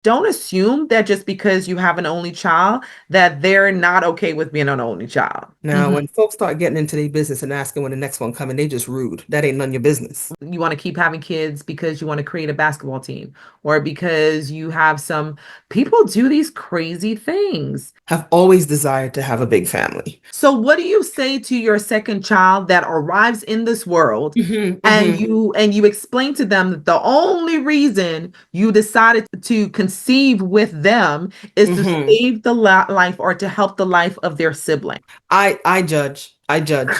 don't assume that just because you have an only child that they're not okay with being an only child. Now, when folks start getting into their business and asking when the next one coming, they just rude. That ain't none of your business. You want to keep having kids because you want to create a basketball team or because you have some people do these crazy things. Have always desired to have a big family. So what do you say to your second child that arrives in this world and you explain to them that the only reason you decided to conceive with them is to save the life or to help the life of their sibling? I judge. I judge.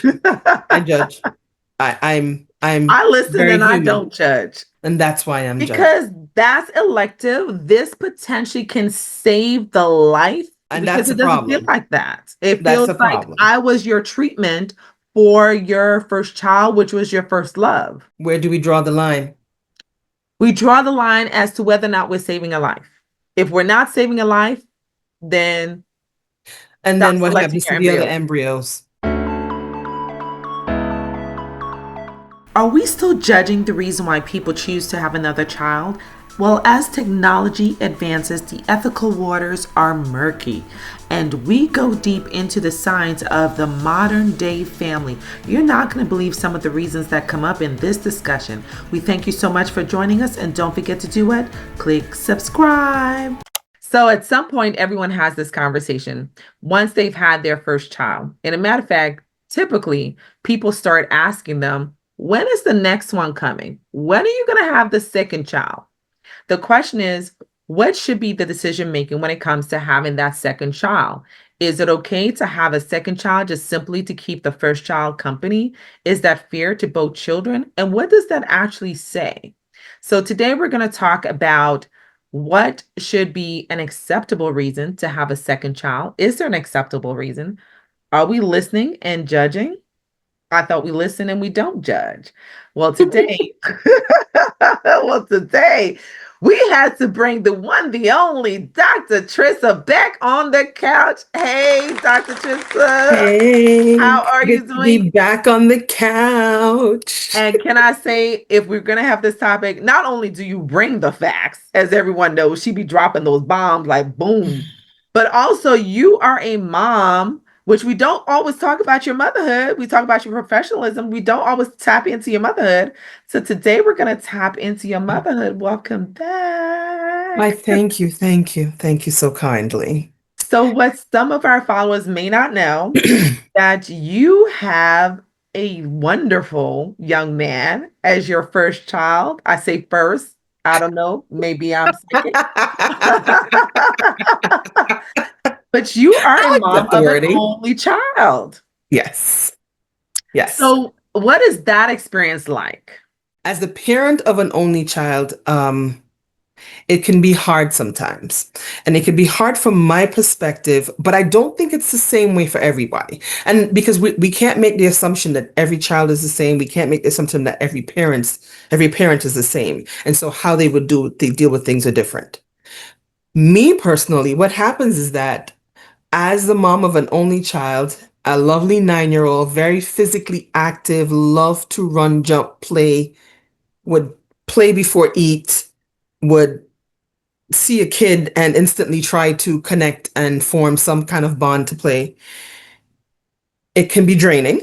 I judge. I'm I listen very and I human, don't judge. and that's why I'm judging. Because that's elective. This potentially can save the life And because that's a it doesn't feel problem. like that. It That's feels a like problem. I was your treatment for your first child, which was your first love. Where do we draw the line? We draw the line as to whether or not we're saving a life. If we're not saving a life, then And stop then what selecting happens your to the other embryos. embryos? Are we still judging the reason why people choose to have another child? Well, as technology advances, the ethical waters are murky, and we go deep into the science of the modern day family. You're not going to believe some of the reasons that come up in this discussion. We thank you so much for joining us, and don't forget to do it. Click subscribe. So, at some point, everyone has this conversation once they've had their first child. And a matter of fact, typically people start asking them, when is the next one coming? When are you going to have the second child? The question is, what should be the decision making when it comes to having that second child? Is it okay to have a second child just simply to keep the first child company? Is that fair to both children? And what does that actually say? So today we're going to talk about what should be an acceptable reason to have a second child. Is there an acceptable reason? Are we listening and judging? I thought we listen and we don't judge. Well, today, today we had to bring the one, the only Dr. Trisa back on the couch. Hey, Dr. Trisa, Hey, how are you good to be doing? back on the couch. And can I say, if we're going to have this topic, not only do you bring the facts, as everyone knows, she be dropping those bombs like boom, but also you are a mom, which we don't always talk about your motherhood. We talk about your professionalism. We don't always tap into your motherhood. So today we're going to tap into your motherhood. Welcome Why, back. thank you, thank you, thank you so kindly. So, what some of our followers may not know that you have a wonderful young man as your first child. I say first. I don't know. Maybe I'm second. But you are a I mom accept the of an wording. only child. Yes, yes. So, what is that experience like? As the parent of an only child, it can be hard sometimes. And it can be hard from my perspective, but I don't think it's the same way for everybody. And because we can't make the assumption that every child is the same, we can't make the assumption that every parent is the same. And so how they deal with things are different. Me personally, what happens is that as the mom of an only child, a lovely 9-year old, very physically active, love to run, jump, play, would play before eat, would see a kid and instantly try to connect and form some kind of bond to play. It can be draining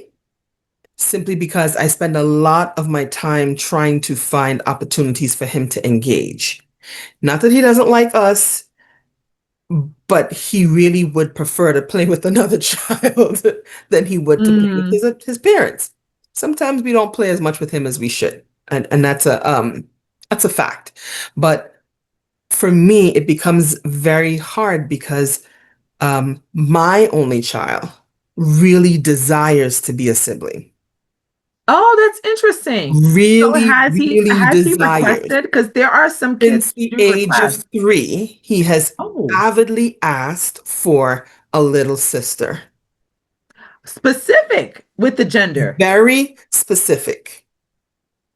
simply because I spend a lot of my time trying to find opportunities for him to engage. Not that he doesn't like us, but he really would prefer to play with another child than he would to play with Mm. his parents. Sometimes we don't play as much with him as we should, and that's a fact. But for me, it becomes very hard because my only child really desires to be a sibling. Oh, that's interesting. So Really, has he really has he desires. requested? Because there are some kids Since who the do age of request. 3, he has Oh, avidly asked for a little sister. specific with the gender. Very specific.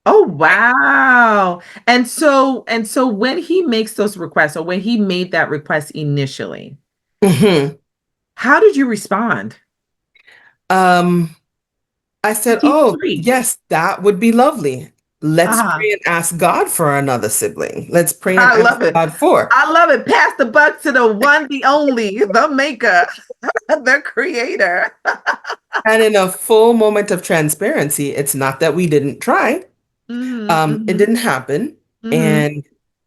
Oh, wow. And so when he makes those requests or when he made that request initially, Mhm. how did you respond? Um, I said, He's "Oh, 3. yes, that would be lovely." Let's Uh-huh. pray and ask God for another sibling. Let's pray and I ask love it. God for. I love it. Pass the buck to the one, the only, the maker, the creator. And in a full moment of transparency, it's not that we didn't try. Mm-hmm, It mm-hmm, didn't happen, mm-hmm. and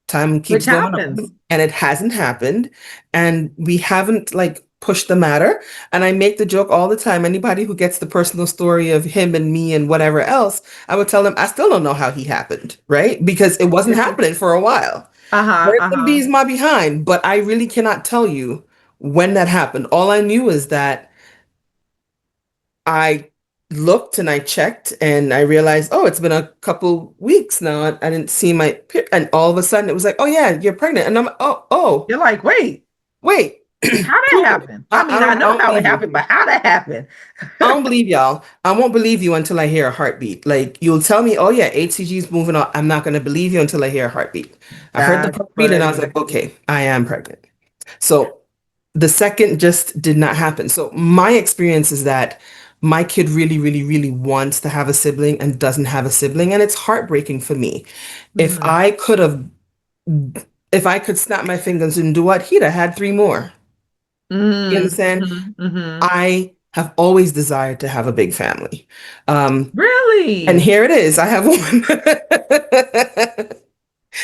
time Which keeps going happens. on, and it hasn't happened, and we haven't like pushed the matter. And I make the joke all the time. Anybody who gets the personal story of him and me and whatever else, I would tell them I still don't know how he happened, right? Because it wasn't happening for a while. Uh-huh, Birds and uh-huh. bees my behind, but I really cannot tell you when that happened. All I knew is that I looked and I checked and I realized, oh, it's been a couple weeks now. I didn't see my and all of a sudden it was like, oh yeah, you're pregnant. And I'm You're like, wait, wait, how that cool. happen? I mean, I I know don't how it believe you. happened, but how that happened? I don't believe y'all. I won't believe you until I hear a heartbeat. Like you'll tell me, oh yeah, HCG is moving on. I'm not gonna believe you until I hear a heartbeat. I heard the That's heartbeat and I was funny. like, okay, I am pregnant. So the second just did not happen. So my experience is that my kid really, really, really wants to have a sibling and doesn't have a sibling, and it's heartbreaking for me. If Mm-hmm. I could have, if I could snap my fingers and do what, he'd have had three more. You understand? Mm-hmm. Mm-hmm. I have always desired to have a big family. Um, and Really? here it is. I have one.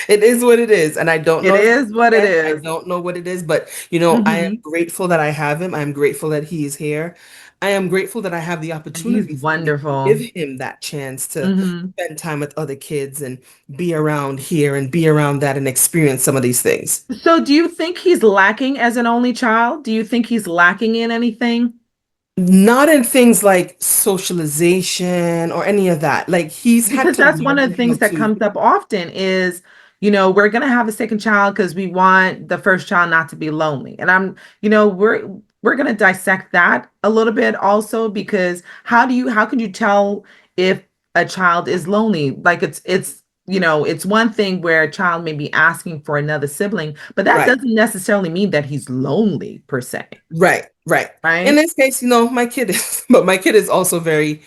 It is what it is. And I don't It know if is what it I is. don't know what it is, but I am Mm-hmm. grateful that I have him. I'm grateful that he is here. I am grateful that I have the He's opportunity to even give wonderful. him that chance to Mm-hmm. spend time with other kids and be around here and be around that and experience some of these things. So do you think he's lacking as an only child? Do you think he's lacking in anything? Not in things like socialization or any of that. Like he's had Because to that's one of learn the how things that to, comes up often is, we're going to have a second child because we want the first child not to be lonely. And we're going to dissect that a little bit also because how can you tell if a child is lonely? Like it's one thing where a child may be asking for another sibling, but that right. doesn't necessarily mean that he's lonely per se, Right, right. In right? this case, my kid is, but my kid is also very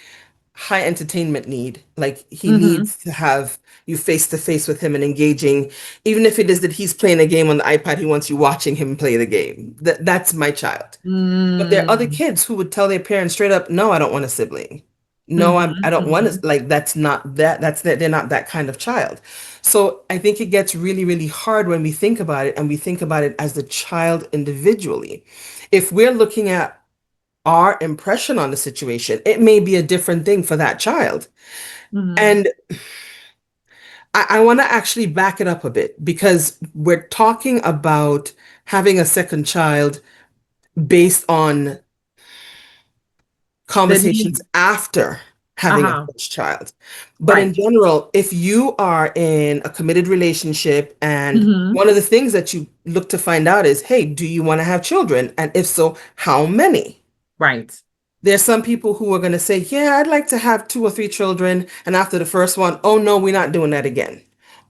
high entertainment need. Like he Mm-hmm. needs to have you face to face with him and engaging, even if it is that he's playing a game on the iPad, he wants you watching him play the game. That's my child. But there are other Mm-hmm. kids who would tell their parents straight up, no, I don't want a sibling. No, I don't want to Mm-hmm. like that's not that that's that they're not that kind of child. So I think it gets really, really hard when we think about it and we think about it as the child individually. If we're looking at our impression on the situation, it may be a different thing for that child. Mm-hmm. And I want to actually back it up a bit because we're talking about having a second child based on The conversations need. after having a Uh-huh. first child. But in Right. general, if you are in a committed relationship and Mm-hmm. one of the things that you look to find out is, hey, do you want to have children? And if so, how many? Right. There's some people who are going to say, yeah, I'd like to have two or three children. And after the first one, oh no, we're not doing that again.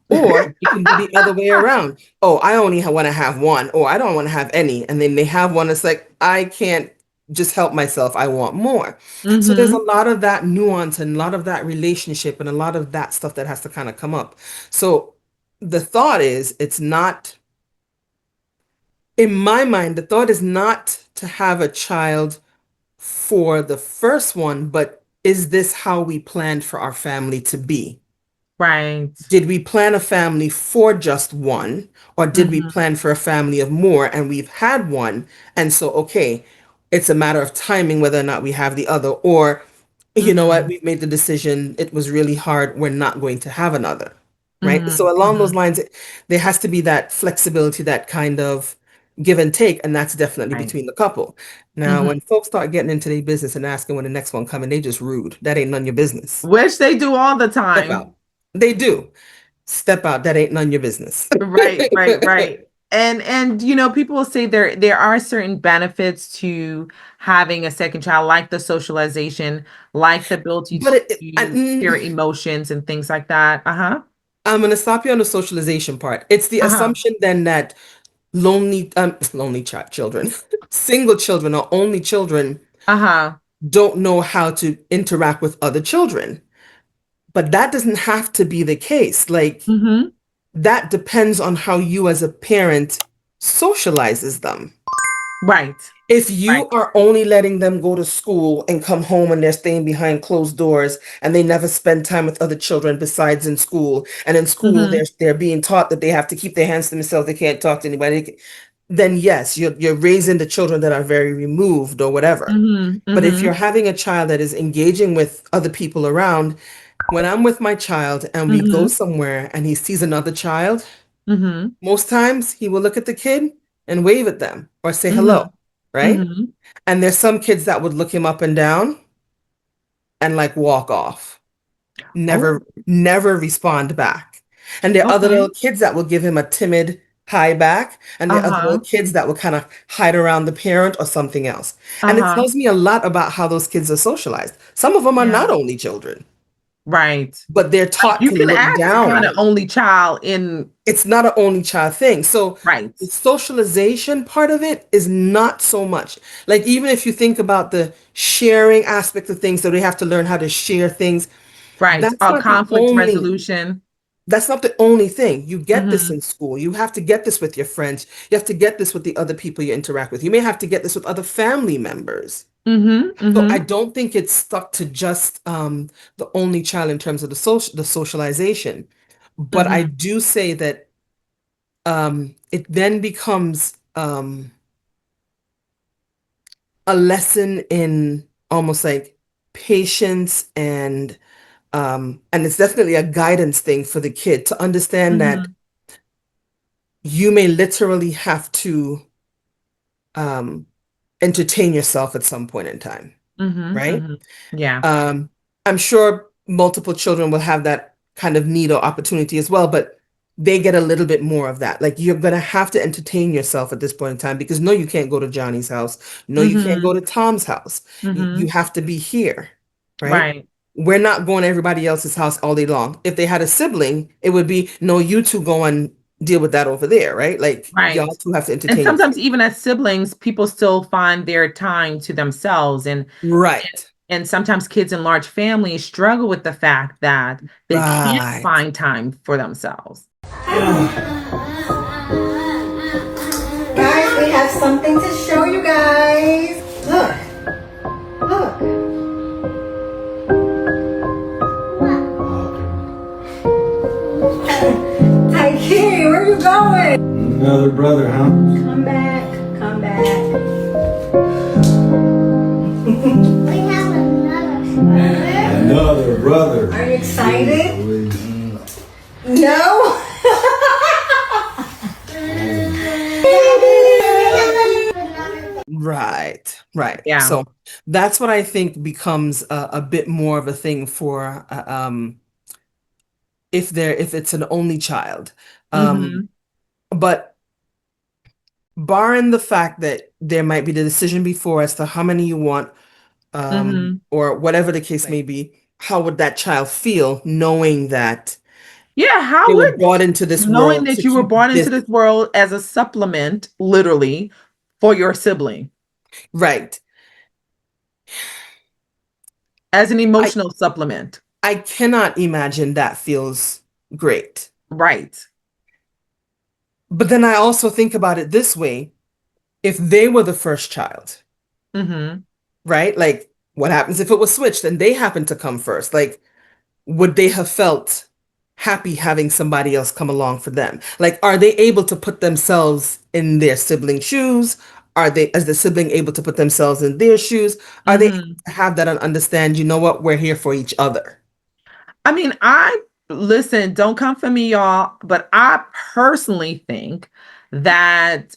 Or it can be the other way around. Oh, I only want to have one, or I don't want to have any. And then they have one. It's like, I can't just help myself. I want more. So there's a Mm-hmm. lot of that nuance and a lot of that relationship and a lot of that stuff that has to kind of come up. So the thought is, it's not, in my mind, the thought is not to have a child for the first one, but is this how we planned for our family to be? Right. Did we plan a family for just one, or did we Mm-hmm. plan for a family of more and we've had one? And so, okay, it's a matter of timing whether or not we have the other, or you know what, Mm-hmm. we've made the decision, it was really hard, we're not going to have another, right? Mm-hmm. So, along those Mm-hmm. lines, there has to be that flexibility, that kind of give and take, and that's definitely Right. between the couple. Now, Mm-hmm. when folks start getting into their business and asking when the next one coming, they just rude. That ain't none of your business. Which they do all the Step time. out. They do. Step out. That ain't none of your business. Right, right, right. And people will say there are certain benefits to having a second child, like the socialization, like the ability But to share emotions and things like that. Uh-huh. I'm going to stop you on the socialization part. It's the Uh-huh. assumption then that lonely children, single children or only children Uh-huh. don't know how to interact with other children. But that doesn't have to be the case. Like, Mm-hmm. that depends on how you as a parent socializes them. Right. If Right. you are only letting them go to school and come home and they're staying behind closed doors and they never spend time with other children besides in school, and in school Mm-hmm. they're being taught that they have to keep their hands to themselves, they can't talk to anybody, then yes, you're raising the children that are very removed or whatever. Mm-hmm. But if Mm-hmm. you're having a child that is engaging with other people around, when I'm with my child and we go Mm-hmm. somewhere and he sees another child, Mm-hmm. most times he will look at the kid and wave at them or say hello, Mm-hmm. right? Mm-hmm. And there's some kids that would look him up and down and like walk off, Oh, never respond back. And there are other okay. little kids that will give him a timid hi back, and there are other little Uh-huh. kids that will kind of hide around the parent or something else. And it Uh-huh. tells me a lot about how those kids are socialized. Some of them are Yeah. not only children, Right. but they're Like taught you to can look act kind down. of only child in It's not an only child thing. So right. the socialization part of it is not so much. Like even if you think about the sharing aspect of things, so they have to learn how to share things. Right. That's not the Conflict only resolution. that's not the only thing. You get this Mm-hmm. in school. You have to get this with your friends. You have to get this with the other people you interact with. You may have to get this with other family members. Mm-hmm. So I Mm-hmm. don't think it's stuck to just the only child in terms of the socialization. But I Mm-hmm. do say that it then becomes a lesson in almost like patience and it's definitely a guidance thing for the kid to understand that Mm-hmm. you may literally have to um, entertain yourself at some point in time, Mm-hmm. right? Mm-hmm. Yeah. Um, I'm sure multiple children will have that kind of need or opportunity as well, but they get a little bit more of that. Like you're gonna have to entertain yourself at this point in time because no, you can't go to Johnny's house. No, you can't go Mm-hmm. to Tom's house. You Mm-hmm. have to be here, right? Right. We're not going to everybody else's house all day long. If they had a sibling, it would be, no, you two go and deal with that over there, right? Like y'all Right. two have to And entertain sometimes yourself. even as siblings, people still find their time to themselves Right. and sometimes kids in large families struggle with the fact that they can't Right. find time for themselves. Guys, we have something to show you guys. Look, look. Taiki, where are you going? Another brother, huh? Come back, come back. We have another. Another brother. Are you excited? Please. No? Right, right. Yeah. So that's what I think becomes a bit more of a thing for if it's an only child. Um, Mm-hmm. but barring the fact that there might be the decision before as to how many you want, Mm-hmm. or whatever the case may be, how would that child feel knowing that Yeah, they how were would brought into this knowing world to that you were keep born into this this world as a supplement, literally, for your sibling, right? as an I emotional supplement. I cannot imagine that feels great. Right. But then I also think about it this way. If they were the first child, Mm-hmm. right? Like, what happens if it was switched and they happened to come first? Like, would they have felt happy having somebody else come along for them? Like, are they able to put themselves in their sibling shoes? Are they, as the sibling, able to put themselves in their shoes? Are they able Mm-hmm. to have that and understand, you know what, we're here for each other? I mean, I listen, don't come for me, y'all, but I personally think that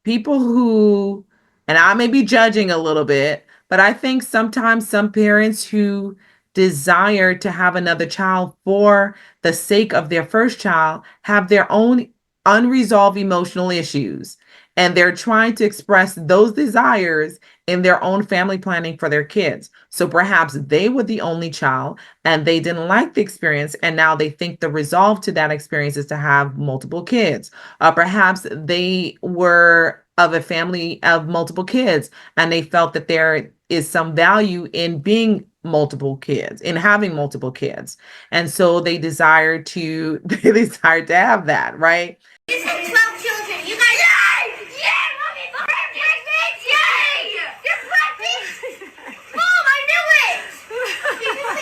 people who, and I may be judging a little bit, but I think sometimes some parents who desire to have another child for the sake of their first child have their own unresolved emotional issues. And they're trying to express those desires in their own family planning for their kids. So perhaps they were the only child and they didn't like the experience. And now they think the resolve to that experience is to have multiple kids. Perhaps they were of a family of multiple kids and they felt that there is some value in being multiple kids, in having multiple kids. And so they desire to they desire to have that, right? You said 12 children. You guys. Yay! Yay! Mommy, Mom, you're pregnant! Yay! You're pregnant! Mom, I knew it!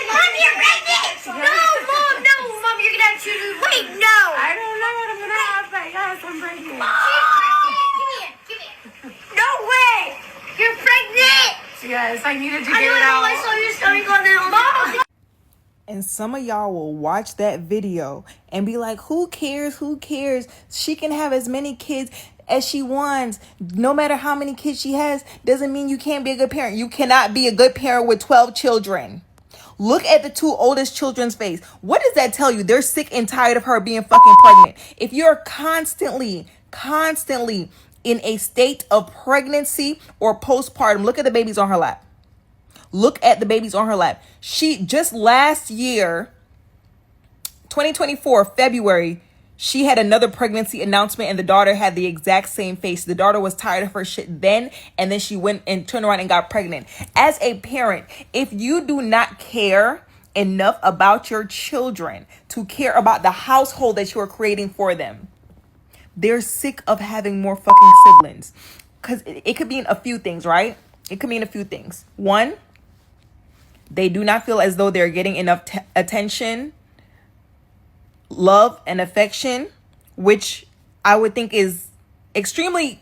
Mom, you're pregnant! No, Mom, no! Mom, you're gonna have children. Wait, no! I don't know what I'm gonna have, but yes, I'm pregnant. Mom! Give me it. No way! You're pregnant! Yes, I needed to get it out. I saw your stomach on that. Mom! And some of y'all will watch that video and be like, who cares? Who cares? She can have as many kids as she wants. No matter how many kids she has, doesn't mean you can't be a good parent. You cannot be a good parent with 12 children. Look at the two oldest children's face. What does that tell you? They're sick and tired of her being fucking pregnant. If you're constantly in a state of pregnancy or postpartum, look at the babies on her lap. Look at the babies on her lap. She just last year, 2024, February, she had another pregnancy announcement and the daughter had the exact same face. The daughter was tired of her shit then, and then she went and turned around and got pregnant. As a parent, if you do not care enough about your children to care about the household that you are creating for them, they're sick of having more fucking siblings. Because it could mean a few things, right? It could mean a few things. One, they do not feel as though they're getting enough attention, love, and affection, which I would think is extremely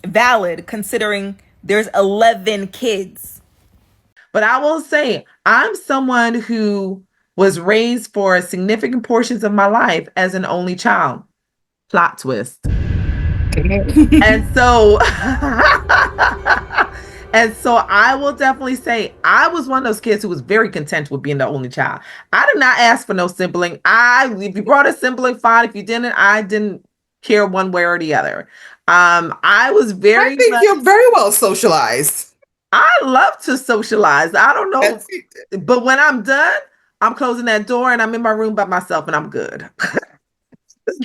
valid considering there's 11 kids. But I will say, I'm someone who was raised for significant portions of my life as an only child. Plot twist. And so and so I will definitely say I was one of those kids who was very content with being the only child. I did not ask for no sibling. If you brought a sibling, fine. If you didn't, I didn't care one way or the other. I was very I think you're very well socialized. I love to socialize. I don't know, but when I'm done, I'm closing that door and I'm in my room by myself and I'm good.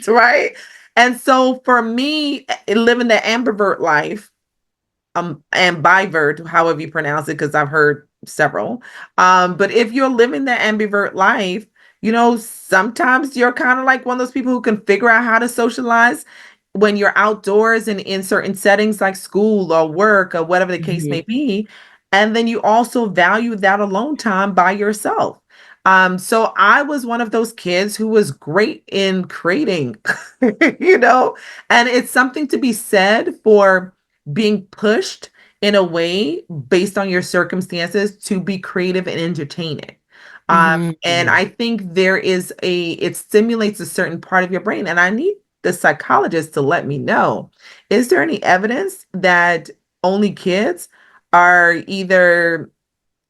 Right? And so for me, living the ambivert life, ambivert, however you pronounce it, because I've heard several. But if you're living the ambivert life, sometimes you're kind of like one of those people who can figure out how to socialize when you're outdoors and in certain settings like school or work or whatever the case may be. And then you also value that alone time by yourself. So I was one of those kids who was great in creating, and it's something to be said for being pushed in a way based on your circumstances to be creative and entertaining. And I think it stimulates a certain part of your brain. And I need the psychologist to let me know, is there any evidence that only kids are either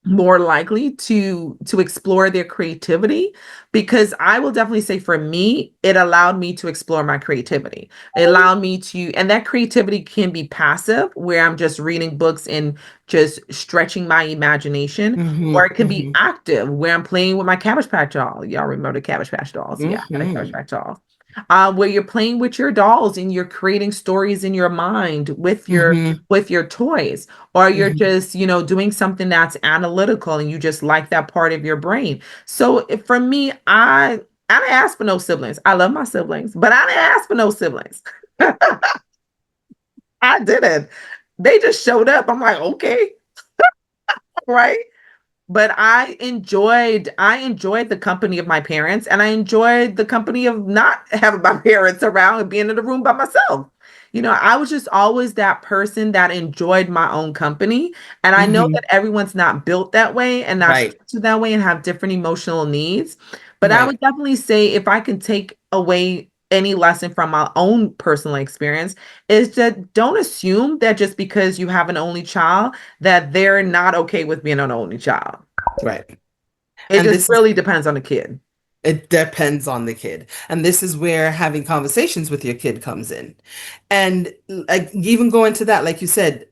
more likely to explore their creativity? Because I will definitely say for me, it allowed me to explore my creativity. It allowed me to, and that creativity can be passive, where I'm just reading books and just stretching my imagination, or it can be active, where I'm playing with my Cabbage Patch doll. Y'all remember the Cabbage Patch dolls? Yeah, I got a Cabbage Patch doll. Where you're playing with your dolls and you're creating stories in your mind with your toys, or you're just doing something that's analytical and you just like that part of your brain. So for me, I didn't ask for no siblings. I love my siblings, but I didn't ask for no siblings. I didn't. They just showed up. I'm like, okay, right. But I enjoyed the company of my parents, and I enjoyed the company of not having my parents around and being in the room by myself. I was just always that person that enjoyed my own company. And I know that everyone's not built that way and not structured that way and have different emotional needs. But I would definitely say, if I can take away any lesson from my own personal experience, is that don't assume that just because you have an only child that they're not okay with being an only child. Right. It really depends on the kid. It depends on the kid. And this is where having conversations with your kid comes in. And like, even going to that, like you said,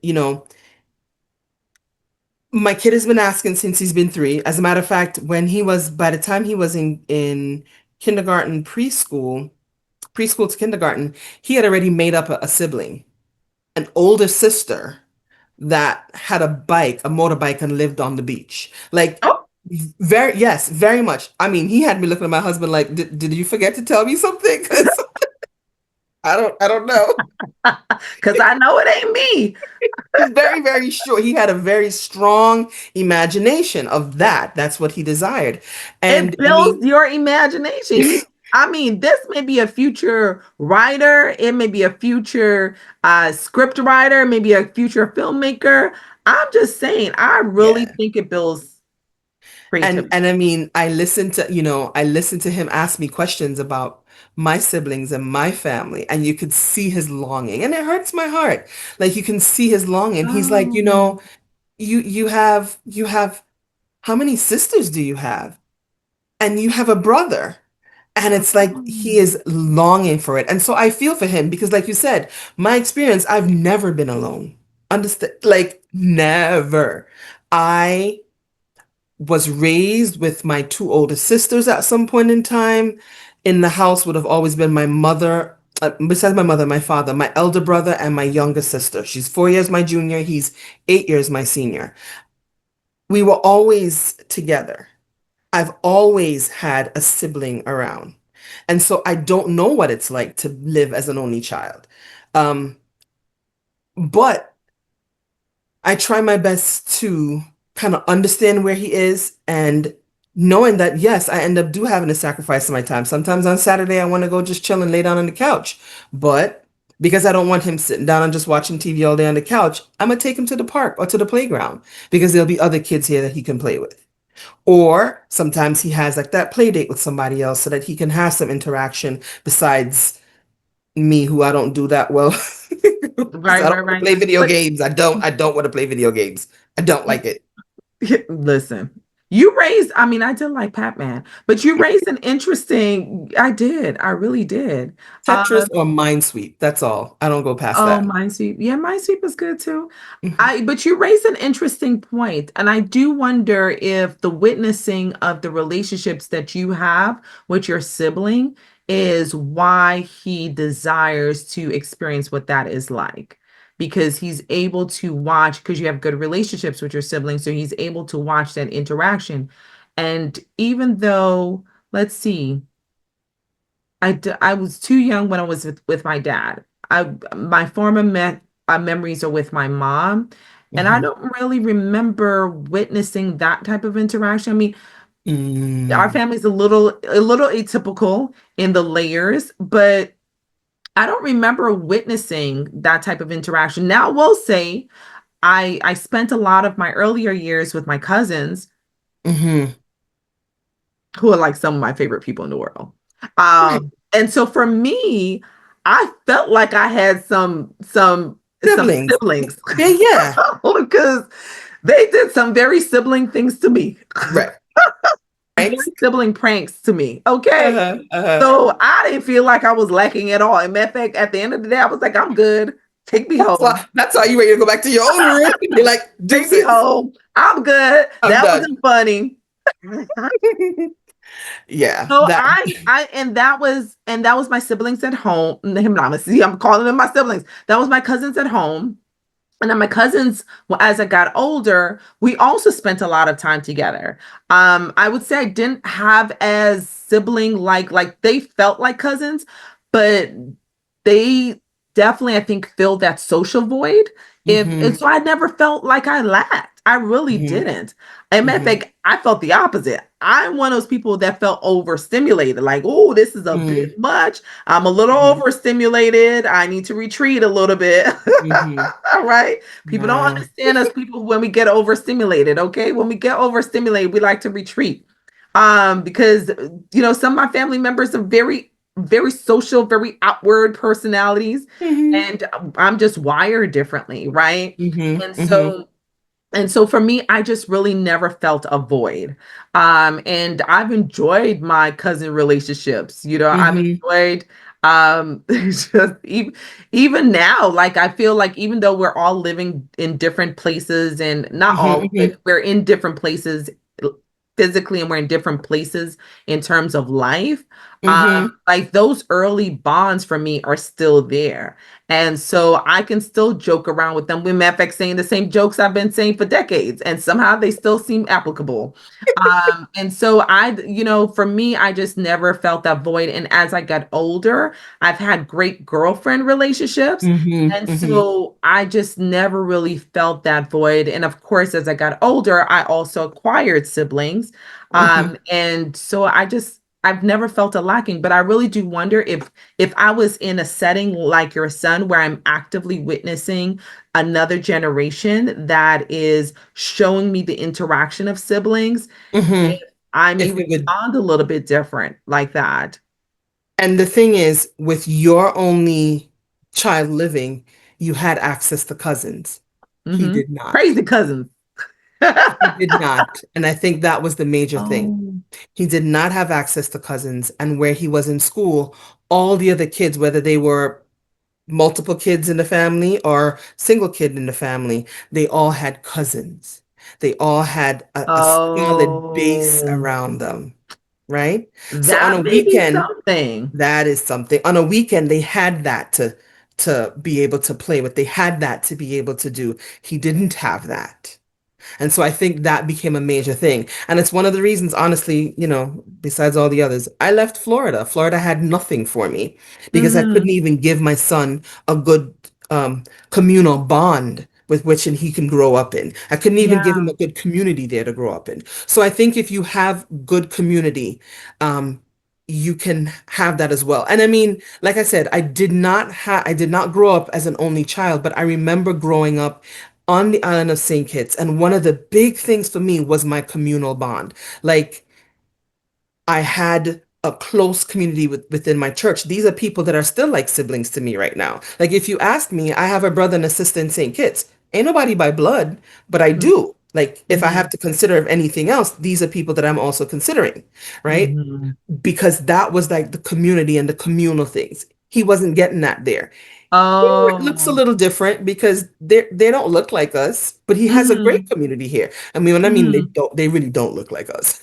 my kid has been asking since he's been 3. As a matter of fact, by the time he was in kindergarten, preschool to kindergarten, he had already made up a sibling, an older sister that had a motorbike and lived on the beach. Like, Very, yes, very much. I mean, he had me looking at my husband like, did you forget to tell me something? 'Cause I don't know. Because I know it ain't me. He's very, very sure. He had a very strong imagination of that. That's what he desired. And It I builds mean, your imagination. I mean, this may be a future writer, it may be a future script writer, maybe a future filmmaker. I'm just saying, I really yeah. think it builds And creativity. and I mean, I listened to him ask me questions about my siblings and my family, and you could see his longing, and it hurts my heart. Like you can see his longing. He's like, Oh, you have how many sisters do you have? And you have a brother. And it's like he oh. is longing for it. And so I feel for him because, like you said, my experience, I've never been alone. Understand? Like, never. I was raised with my two older sisters at some point in time. In the house would have always been my mother, besides my mother, my father, my elder brother, and my younger sister. She's 4 years my junior, he's 8 years my senior. We were always together. I've always had a sibling around. And so I don't know what it's like to live as an only child. Um, but I try my best to kind of understand where he is and knowing that, yes, I end up do having to sacrifice my time. Sometimes on Saturday, I want to go just chill and lay down on the couch. But because I don't want him sitting down and just watching TV all day on the couch, I'm going to take him to the park or to the playground because there'll be other kids here that he can play with. Or sometimes he has like that play date with somebody else so that he can have some interaction besides me, who I don't do that well. Because Right, I don't right, want to right. play video But games. I don't want to play video games. I don't like it. listen, I mean, I did like Pac-Man, but you raised an interesting, I did. I really did. Tetris or Minesweep. That's all. I don't go past Oh, that. Minesweep. Yeah, Minesweep is good too. Mhm. But you raise an interesting point, and I do wonder if the witnessing of the relationships that you have with your sibling is why he desires to experience what that is like. Because he's able to watch, because you have good relationships with your siblings, so he's able to watch that interaction. And even though, let's see, I was too young when I was with my dad. My memories are with my mom, and I Mhm. don't really remember witnessing that type of interaction. I mean, our Mm. family's a little atypical in the layers, but I don't remember witnessing that type of interaction. Now, we'll say I spent a lot of my earlier years with my cousins, Mhm. who are like some of my favorite people in the world. Right. And so for me, I felt like I had some Siblings. siblings Yeah, yeah. because they did some very sibling things to me, Right. very Thanks. sibling pranks to me. Okay. Uh-huh. Uh-huh. So I didn't feel like I was lacking at all. And matter of fact, at the end of the day, I was like, I'm good. Take me home. That's why you ready to go back to your own room. You're like, Take me deuces. home. I'm good. I'm That done. wasn't funny. Yeah, So that. and that was my siblings at home. See, I'm calling them my siblings. That was my cousins at home. And then my cousins, well, as I got older, we also spent a lot of time together. I would say I didn't have as sibling like they felt like cousins, but they definitely, I think, filled that social void. If and Hmm. so I never felt like I lacked. I really Hmm. didn't. And matter of Hmm. fact, I felt the opposite. I'm one of those people that felt overstimulated, like, oh, this is a bit Hmm. much. I'm a little Hmm. overstimulated. I need to retreat a little bit. Hmm. All right. People don't Wow. understand us people when we get overstimulated. Okay. When we get overstimulated, we like to retreat. Because some of my family members are very, very social, very outward personalities, Hmm. and I'm just wired differently, right? Hmm. And Hmm. so and so for me, I just really never felt a void. And I've enjoyed my cousin relationships. I've Hmm. enjoyed just even now, like I feel like even though we're all living in different places, and not all, Hmm. but we're in different places physically, and we're in different places in terms of life. Mm-hmm. Like those early bonds for me are still there. And so I can still joke around with them. We matter of fact saying the same jokes I've been saying for decades, and somehow they still seem applicable. And so for me, I just never felt that void. And as I got older, I've had great girlfriend relationships. Mm-hmm. And Mm-hmm. so I just never really felt that void. And of course, as I got older, I also acquired siblings. Mm-hmm. And so I've never felt a lacking, but I really do wonder if I was in a setting like your son where I'm actively witnessing another generation that is showing me the interaction of siblings, Mm-hmm. if I may If it would, respond a little bit different like that. and the thing is, with your only child living, you had access to cousins. He Hmm. did not. Crazy cousins. He did not. And I think that was the major thing. Oh. He did not have access to cousins. And where he was in school, all the other kids, whether they were multiple kids in the family or single kid in the family, they all had cousins. They all had a solid base Oh, around them, right? So on that a may be weekend, something. that is something. On a weekend, they had that to be able to play with. They had that to be able to do. He didn't have that. And so I think that became a major thing. And it's one of the reasons, honestly, besides all the others, I left Florida. Florida had nothing for me because I couldn't Hmm. even give my son a good communal bond with which and he can grow up in. I couldn't even give him Yeah. a good community there to grow up in. So I think if you have good community, um, you can have that as well. And I mean, like I said, I did not grow up as an only child, but I remember growing up on the island of St. Kitts. And one of the big things for me was my communal bond. Like I had a close community within my church. These are people that are still like siblings to me right now. Like if you ask me, I have a brother and a sister in St. Kitts. Ain't nobody by blood, but I do. Like if I have Hmm. to consider of anything else, these are people that I'm also considering, right? Hmm. Because that was like the community and the communal things. He wasn't getting that there. It looks a Oh. little different because they don't look like us, but he has a great Hmm. community here. I mean, when I mean Hmm. they really don't look like us.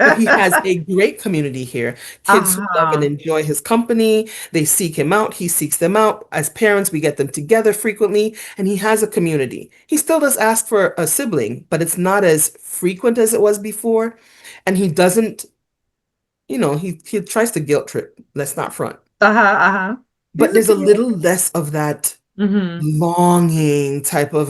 But he has a great community here. Kids who love and Uh-huh. enjoy his company, they seek him out, he seeks them out. As parents, we get them together frequently, and he has a community. He still does ask for a sibling, but it's not as frequent as it was before. And he doesn't, he tries to guilt trip. Let's not front. Uh-huh. Uh-huh. But He's a there's a kid. little less of that Mm-hmm. longing type of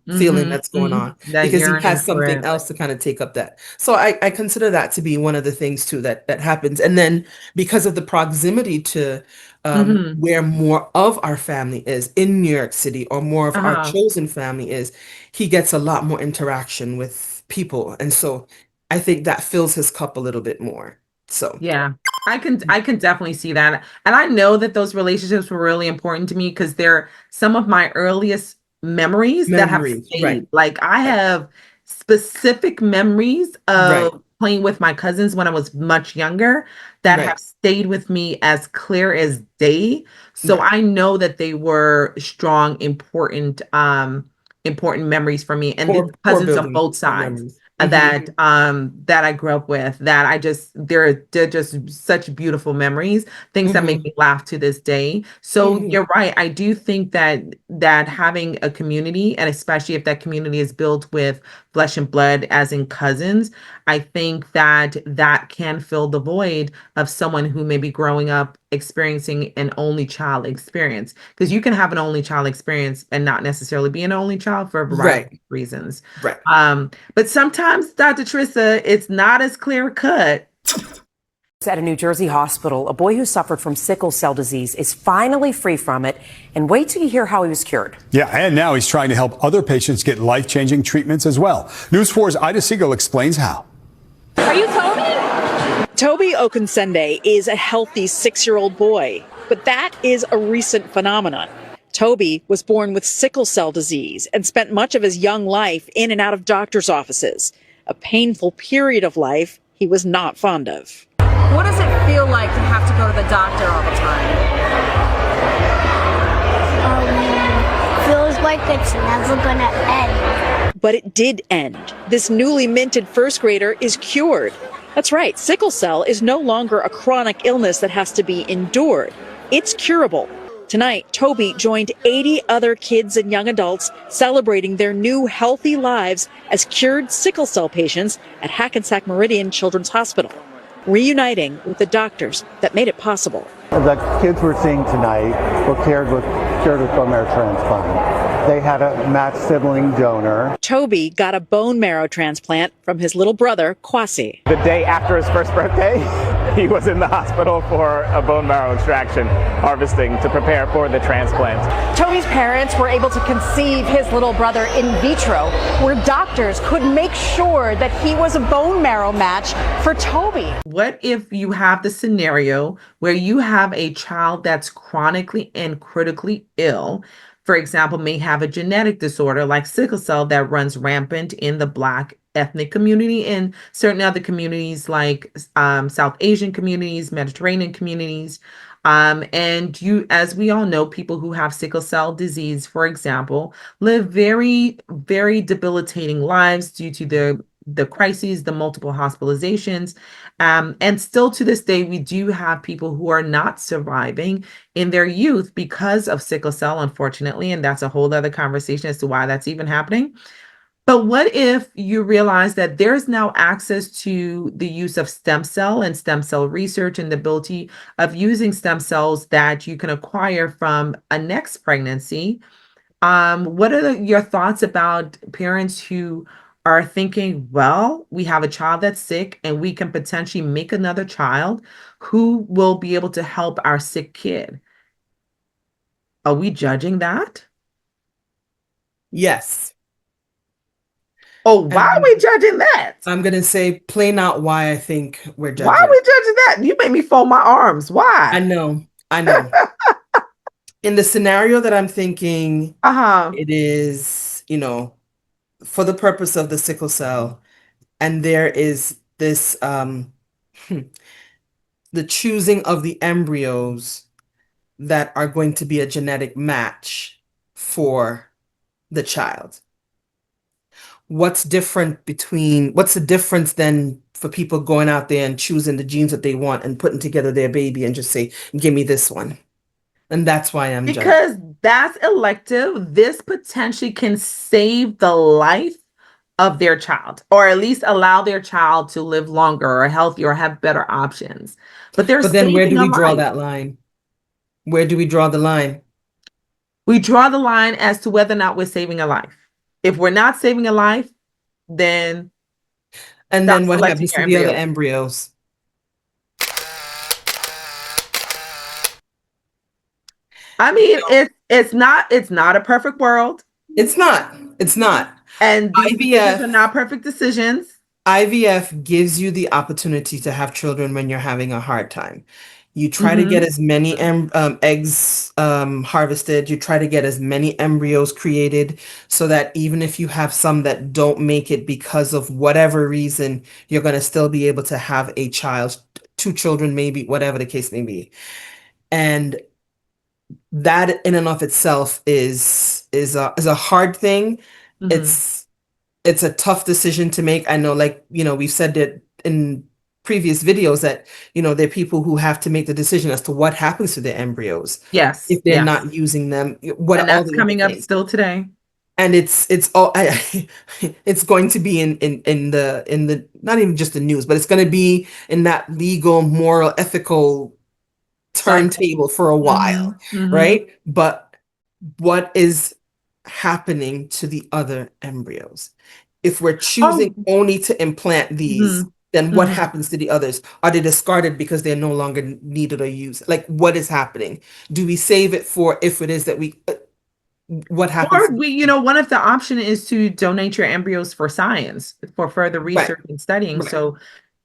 feeling Mm-hmm. that's going Mm-hmm. on That because he yearning has for something it. else to kind of take up that. So I consider that to be one of the things too that happens. And then because of the proximity to Mm-hmm. where more of our family is in New York City or more of our Uh-huh. chosen family is, he gets a lot more interaction with people. And so I think that fills his cup a little bit more. So Yeah. I can definitely see that. And I know that those relationships were really important to me because they're some of my earliest memories that have memories, right, stayed. Like I right, have specific memories right, of playing with my cousins when I was much younger that right, have stayed with me as clear as day. So right. I know that they were strong, important memories for me. And the Core cousins on building both sides memories. Hmm. that I grew up with that they're just such beautiful memories, things that make Hmm. me laugh to this day. So Hmm. you're right. I do think that having a community, and especially if that community is built with flesh and blood, as in cousins, I think that can fill the void of someone who may be growing up experiencing an only child experience. Because you can have an only child experience and not necessarily be an only child for a variety Right, of reasons. right. But sometimes, Dr. Trissa, it's not as clear cut. At a New Jersey hospital, a boy who suffered from sickle cell disease is finally free from it. And wait till you hear how he was cured. Yeah, and now he's trying to help other patients get life-changing treatments as well. News 4's Ida Siegel explains how. Are you Toby? Toby Okunsende is a healthy 6-year-old boy, but that is a recent phenomenon. Toby was born with sickle cell disease and spent much of his young life in and out of doctors' offices, a painful period of life he was not fond of. What does it feel like to have to go to the doctor all the time? Feels like it's never gonna end. But it did end. This newly minted first grader is cured. That's right. Sickle cell is no longer a chronic illness that has to be endured. It's curable. Tonight, Toby joined 80 other kids and young adults celebrating their new healthy lives as cured sickle cell patients at Hackensack Meridian Children's Hospital, reuniting with the doctors that made it possible. The kids we're seeing tonight were cured with bone marrow transplant. They had a matched sibling donor. Toby got a bone marrow transplant from his little brother, Kwasi. The day after his first birthday, he was in the hospital for a bone marrow extraction, harvesting to prepare for the transplant. Toby's parents were able to conceive his little brother in vitro, where doctors could make sure that he was a bone marrow match for Toby. What if you have the scenario where you have a child that's chronically and critically ill, for example, may have a genetic disorder like sickle cell that runs rampant in the Black ethnic community and certain other communities like South Asian communities, Mediterranean communities. And as we all know, people who have sickle cell disease, for example, live very, very debilitating lives due to the crises, the multiple hospitalizations. And still to this day, we do have people who are not surviving in their youth because of sickle cell, unfortunately. And that's a whole other conversation as to why that's even happening. But what if you realize that there's now access to the use of stem cell and stem cell research and the ability of using stem cells that you can acquire from a next pregnancy? What are your thoughts about parents who are thinking, well, we have a child that's sick and we can potentially make another child who will be able to help our sick kid? Are we judging that? Yes. Oh, why are we judging that? I'm going to say plain out why I think we're judging. Why are we judging that? You made me fold my arms. Why? I know. In the scenario that I'm thinking, it is, for the purpose of the sickle cell, and there is this, the choosing of the embryos that are going to be a genetic match for the child. What's the difference then for people going out there and choosing the genes that they want and putting together their baby and just say, give me this one? And that's why I'm judging. Because that's elective. This potentially can save the life of their child, or at least allow their child to live longer or healthier or have better options. But then where do we draw that line? Where do we draw the line? We draw the line as to whether or not we're saving a life. If we're not saving a life, then what happens to the other embryos? I mean, it's not a perfect world. It's not. And these are not perfect decisions. IVF gives you the opportunity to have children when you're having a hard time. You try to get as many eggs harvested. You try to get as many embryos created so that even if you have some that don't make it because of whatever reason, you're going to still be able to have a child, 2 children, maybe, whatever the case may be. And that in and of itself is a hard thing. It's a tough decision to make. I know, we've said that in previous videos that, there are people who have to make the decision as to what happens to their embryos. Yes. If they're not using them. And that's coming up still today. And it's going to be in the not even just the news, but it's going to be in that legal, moral, ethical turntable for a while, right? But what is happening to the other embryos? If we're choosing only to implant these, then what happens to the others? Are they discarded because they're no longer needed or used? What is happening? Do we save it for if it is that we... what happens? Or one of the option is to donate your embryos for science, for further research and studying. Right. So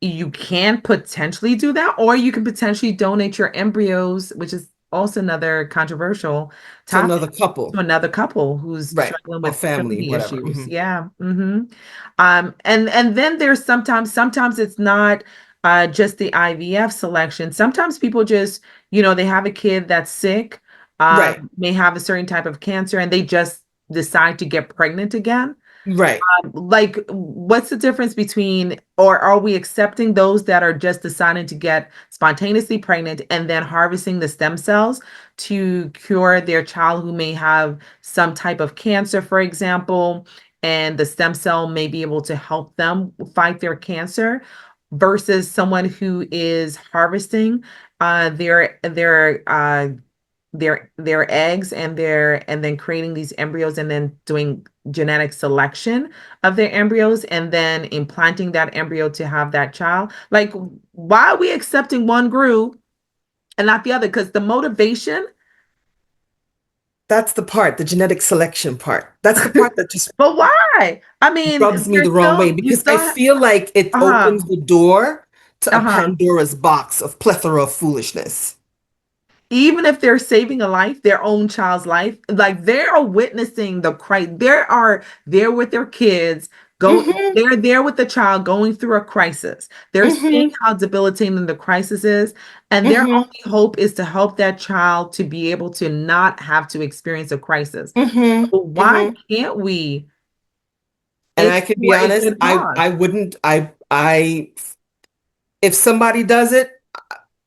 you can potentially do that, or you can potentially donate your embryos, which is also another controversial topic, to another couple who's struggling with family issues. Yeah. And then there's sometimes it's not just the IVF selection. Sometimes people just, they have a kid that's sick, may have a certain type of cancer, and they just decide to get pregnant again. Right. Like, what's the difference between, or are we accepting those that are just deciding to get spontaneously pregnant and then harvesting the stem cells to cure their child who may have some type of cancer, for example, and the stem cell may be able to help them fight their cancer, versus someone who is harvesting their eggs and then creating these embryos and then doing genetic selection of their embryos and then implanting that embryo to have that child. Like, why are we accepting one group and not the other? Because the motivation. That's the part, the genetic selection part. That's the part that just But why? I mean, rubs me the wrong way you because still I have, feel like it uh-huh, opens the door to a uh-huh. Pandora's box of plethora of foolishness. Even if they're saving a life, their own child's life, like they're witnessing the Christ, they're with their kids, Mm-hmm. they're there with the child going through a crisis. They're seeing Mm-hmm. how debilitating the crisis is, and their Mm-hmm. only hope is to help that child to be able to not have to experience a crisis. Mm-hmm. So why Mm-hmm. can't we? And It's I can be for a honest, good I cause. wouldn't I if somebody does it,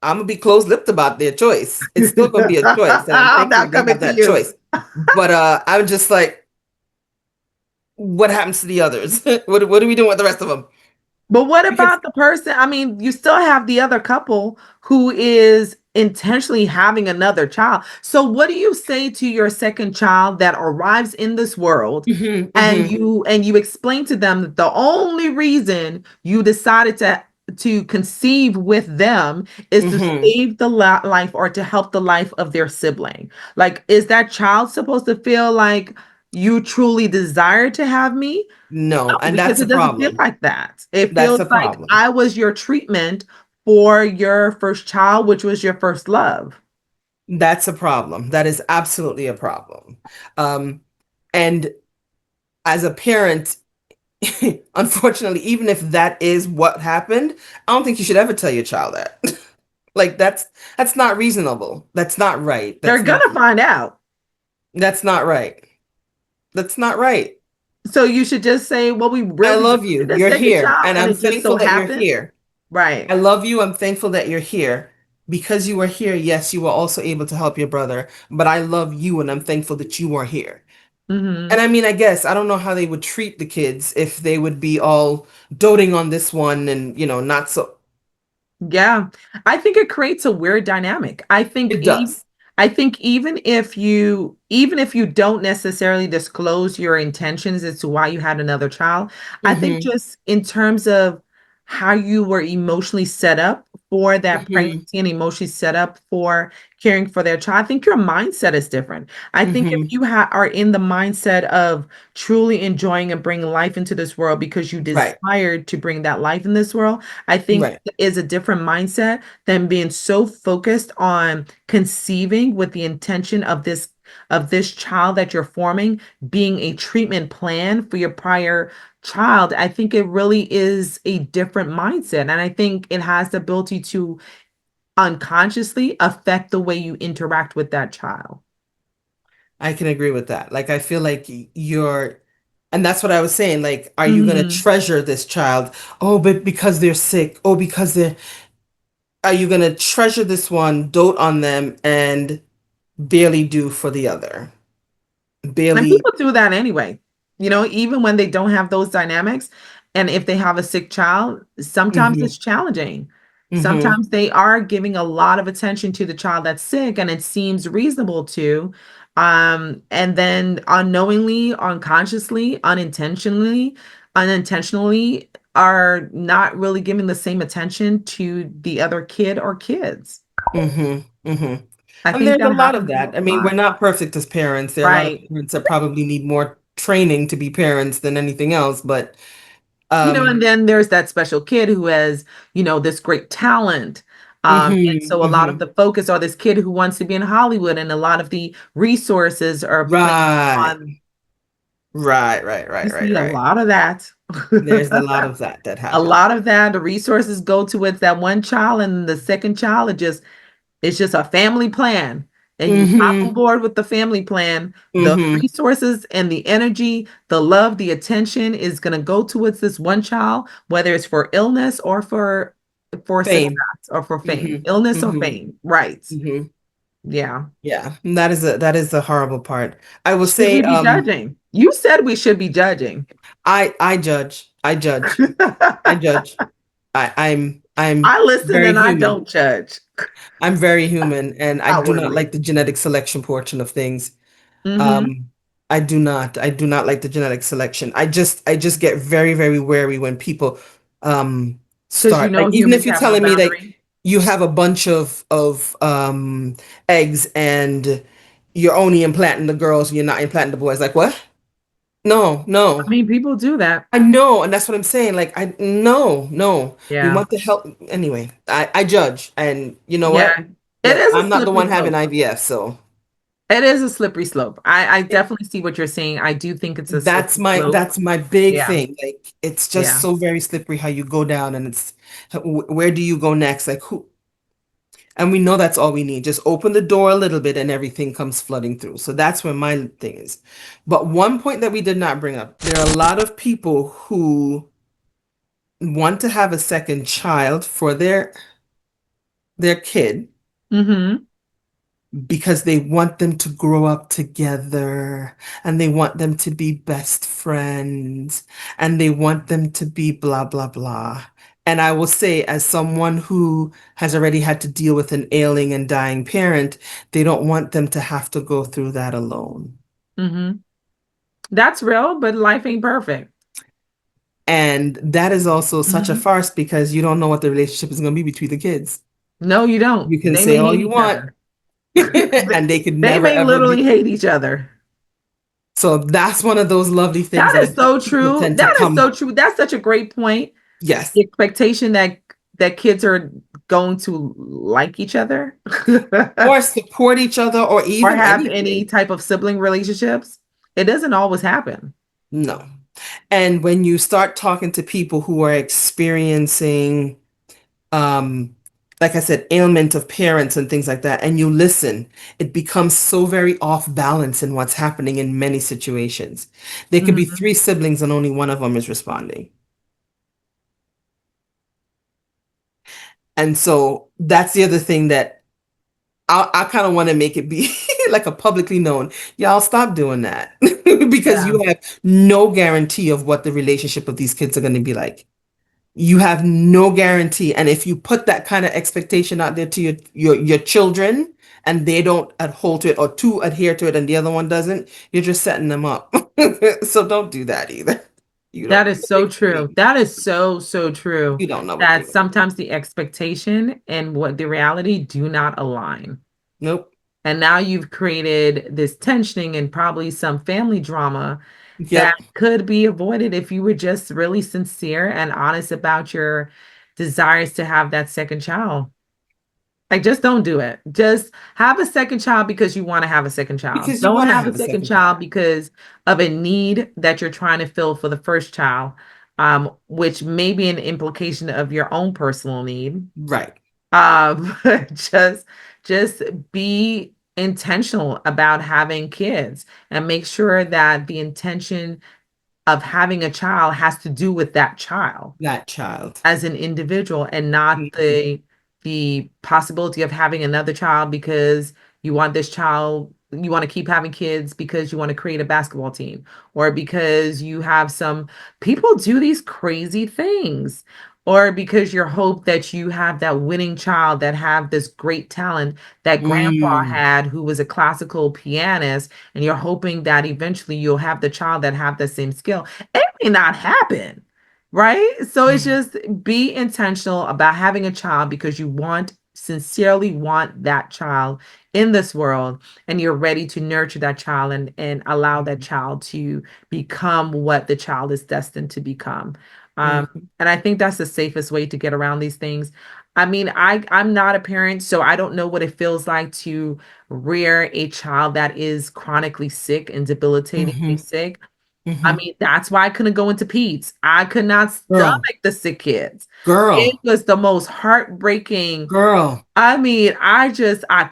I'm gonna be closed-lipped about their choice. It's still gonna be a choice, and I'm I'm thankful not that they coming have to that you. choice. But I'm just like, what happens to the others? What are we doing with the rest of them? But what Because about the person? I mean, you still have the other couple who is intentionally having another child. So what do you say to your second child that arrives in this world hmm and hmm you explain to them that the only reason you decided to conceive with them is to hmm save the life or to help the life of their sibling? Like, is that child supposed to feel like you truly desire to have me? No, and Because that's a it doesn't feel problem. like that. It That's feels a like problem. I was your treatment for your first child, which was your first love. That's a problem. That is absolutely a problem. Um, and as a parent, unfortunately, even if that is what happened, I don't think you should ever tell your child that. Like that's not reasonable. That's not right. They're gonna find out. That's not right. That's not right. So you should just say, well, we I really love wanted you. a You're second here, child, and and I'm it just so thankful that you're happened. here. Right. I love you. I'm thankful that you're here. Because you are here, yes, you were also able to help your brother, but I love you and I'm thankful that you are here. And Hmm. I mean, I guess I don't know how they would treat the kids if they would be all doting on this one and, not so. Yeah, I think it creates a weird dynamic. It does. I think even if you don't necessarily disclose your intentions as to why you had another child, I think Mm-hmm. just in terms of how you were emotionally set up for that Mm-hmm. pregnancy and emotionally set up for caring for their child, I think your mindset is different. I think if Mm-hmm. you are in the mindset of truly enjoying and bringing life into this world because you Right. desired to bring that life in this world, I think Right. is a different mindset than being so focused on conceiving with the intention of this child that you're forming being a treatment plan for your prior child. I think it really is a different mindset, and I think it has the ability to unconsciously affect the way you interact with that child. I can agree with that. Like, I feel like and that's what I was saying. Like, are you going to Hmm. treasure this child? Oh, but because they're sick. Oh, because are you going to treasure this one, dote on them, and barely do for the other? And Barely. people do that anyway. Even when they don't have those dynamics, and if they have a sick child, sometimes Mm-hmm. it's challenging. Mm-hmm. Sometimes they are giving a lot of attention to the child that's sick, and it seems reasonable to. And then unknowingly, unconsciously, unintentionally are not really giving the same attention to the other kid or kids. Mm-hmm. Mm-hmm. I And think there's a that lot of happens a that. I mean, we're lot. not perfect as parents. There are a lot of Right. parents that probably need more training to be parents than anything else. But And then there's that special kid who has, this great talent. And mm-hmm, so a lot of mm-hmm. the focus, or this kid who wants to be in Hollywood, and a lot of the resources are placed Right. on. Right, right, You right, right, see a right. lot of that. There's a lot of that A happens. lot of that. The resources go towards that one child, and the second child, it's just a family plan. and you hop on Mm-hmm. board with the family plan, the Mm-hmm. resources and the energy, the love, the attention is going to go towards this one child, whether it's for illness or for success Fame. or for fame, Mm-hmm. illness or Mm-hmm. fame. Right. Mm-hmm. Yeah. Yeah. That is a horrible part. I will Should say, we be judging? You said we should be judging. I judge. I judge. I judge. I'm I listen very and I human. don't judge. I'm very human, and I do not Outwardly. like the genetic selection portion of things. Mm-hmm. Um, I do not. I do not like the genetic selection. I just get very, very wary when people Because you start, like, know even if humans you're have no telling me like boundary. you have a bunch of eggs and you're only implanting the girls and you're not implanting the boys. Like, what? No, I no. mean, people do that. I know, and that's what I'm saying. Like, I no, no. We Yeah. want to help anyway. I judge, and you know what? Yeah. It is a I'm not the slippery one having slope. IVF, so It is a slippery slope. I definitely see what you're saying. I do think it's a that's slippery my slope. that's my big Yeah. thing. Like, it's just Yeah. so very slippery how you go down, and it's where do you go next? Like, who? And we know that's all we need. Just open the door a little bit, and everything comes flooding through. So that's where my thing is. But one point that we did not bring up, there are a lot of people who want to have a second child for their kid Mm-hmm. because they want them to grow up together and they want them to be best friends and they want them to be blah, blah, blah. And I will say, as someone who has already had to deal with an ailing and dying parent, they don't want them to have to go through that alone. Mm-hmm. That's real, but life ain't perfect. And that is also such a Mm-hmm. farce because you don't know what the relationship is going to be between the kids. No, you don't. You can They say may all hate you each want, other. and they could They never may ever literally be. hate each other. So that's one of those lovely things That that I is think so people true. tend to That is so come. true. That's such a great point. Yes. The expectation that kids are going to like each other Or support each other or or even have any anything. type of sibling relationships. It doesn't always happen. No. And when you start talking to people who are experiencing, um, like I said, ailment of parents and things like that, and you listen, it becomes so very off balance in what's happening in many situations. There could be Mhm. three siblings and only one of them is responding. And so that's the other thing that I kind of want to make it be like a publicly known. Y'all stop doing that because Yeah, you have no guarantee of what the relationship of these kids are going to be like. You have no guarantee. And if you put that kind of expectation out there to your children and they don't adhere to it or two adhere to it and the other one doesn't, you're just setting them up. So don't do that either. You that don't is so true. That is so, so true. you don't know what That they're gonna do. sometimes the expectation and what the reality do not align. Nope. And now you've created this tensioning and probably some family drama that Yep. could be avoided if you were just really sincere and honest about your desires to have that second child. Like, just don't do it. Just have a second child because you want to have a second child. Because you Don't want to have a have a second second child child. because of a need that you're trying to fill for the first child, which may be an implication of your own personal need. Right. But just be intentional about having kids and make sure that the intention of having a child has to do with that child That child. as an individual and not Mhm. the possibility of having another child because you want this child, you want to keep having kids because you want to create a basketball team or because you have some people do these crazy things or because you hope that you have that winning child that have this great talent that grandpa Mm. had who was a classical pianist and you're hoping that eventually you'll have the child that have the same skill. It may not happen. Right? So it's just be intentional about having a child because you sincerely want that child in this world and you're ready to nurture that child and allow that child to become what the child is destined to become. Mhm. And I think that's the safest way to get around these things. I mean, I'm not a parent, so I don't know what it feels like to rear a child that is chronically sick and debilitatingly Mhm. sick. I Mhm. mean, that's why I couldn't go into peds. I could not Girl. stomach the sick kids. It Girl. was the most heartbreaking. Girl. I mean, I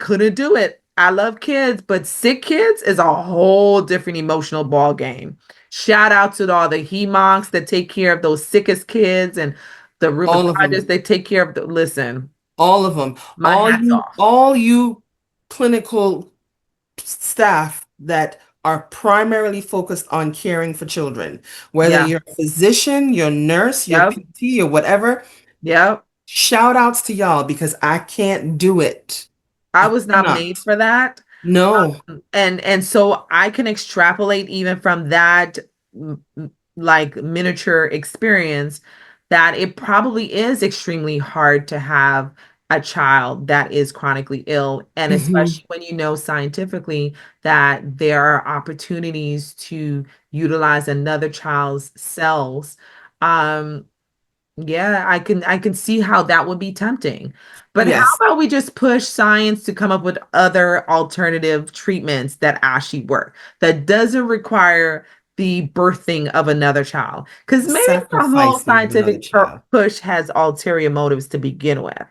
couldn't do it. I love kids, but sick kids is a whole different emotional ball game. Shout out to all the hemoncs that take care of those sickest kids and the All of them. rheumatologists that take care of the, listen, All of them. my hat's off. All you clinical staff that are primarily focused on caring for children, whether Yeah. you're a physician, your nurse, your Yep. PT, or whatever. Yep. Shout outs to y'all because I can't do it. I I was not made cannot. for that. No. And so I can extrapolate even from that like miniature experience that it probably is extremely hard to have a child that is chronically ill, and Mhm. especially when you know scientifically that there are opportunities to utilize another child's cells. um yeah, I can see how that would be tempting. But how Yes. about we just push science to come up with other alternative treatments that actually work, that doesn't require the birthing of another child? Because maybe the whole Sacrificing of another scientific child. push has ulterior motives to begin with,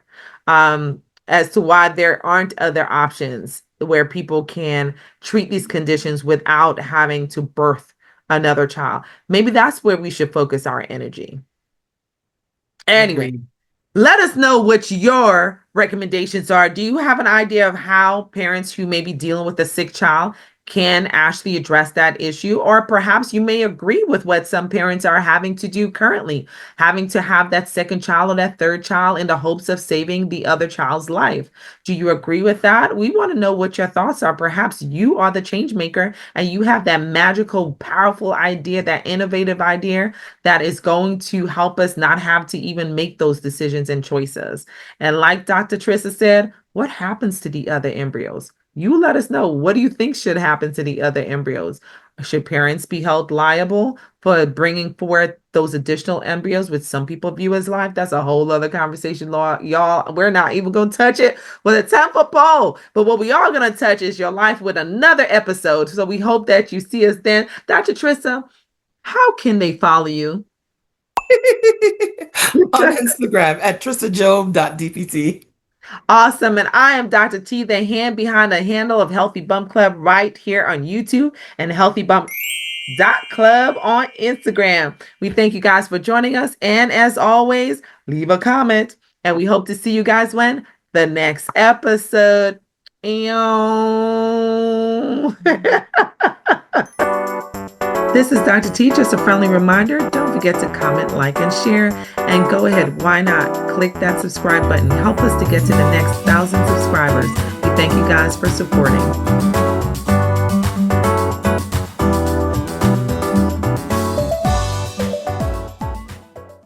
as to why there aren't other options where people can treat these conditions without having to birth another child. Maybe that's where we should focus our energy. Anyway, Agreed. let us know what your recommendations are. Do you have an idea of how parents who may be dealing with a sick child can actually address that issue? Or perhaps you may agree with what some parents are having to do currently, having to have that second child or that third child in the hopes of saving the other child's life. Do you agree with that? We want to know what your thoughts are. Perhaps you are the change maker and you have that magical, powerful idea, that innovative idea that is going to help us not have to even make those decisions and choices. And like Dr. Trissa said, what happens to the other embryos? You let us know. What do you think should happen to the other embryos? Should parents be held liable for bringing forth those additional embryos, which some people view as life? That's a whole other conversation, law. Y'all, we're not even going to touch it with a 10-foot pole. But what we are going to touch is your life with another episode. So we hope that you see us then. Dr. Trissa, how can they follow you? On Instagram at trisajob.dpt. Awesome. And I am Dr. T, the hand behind the handle of Healthy Bump Club right here on YouTube and healthybump.club on Instagram. We thank you guys for joining us. And as always, leave a comment. And we hope to see you guys when the next episode. This is Dr. T, just a friendly reminder. Don't forget to comment, like, and share. And go ahead, why not? Click that subscribe button. Help us to get to the next 1,000 subscribers. We thank you guys for supporting.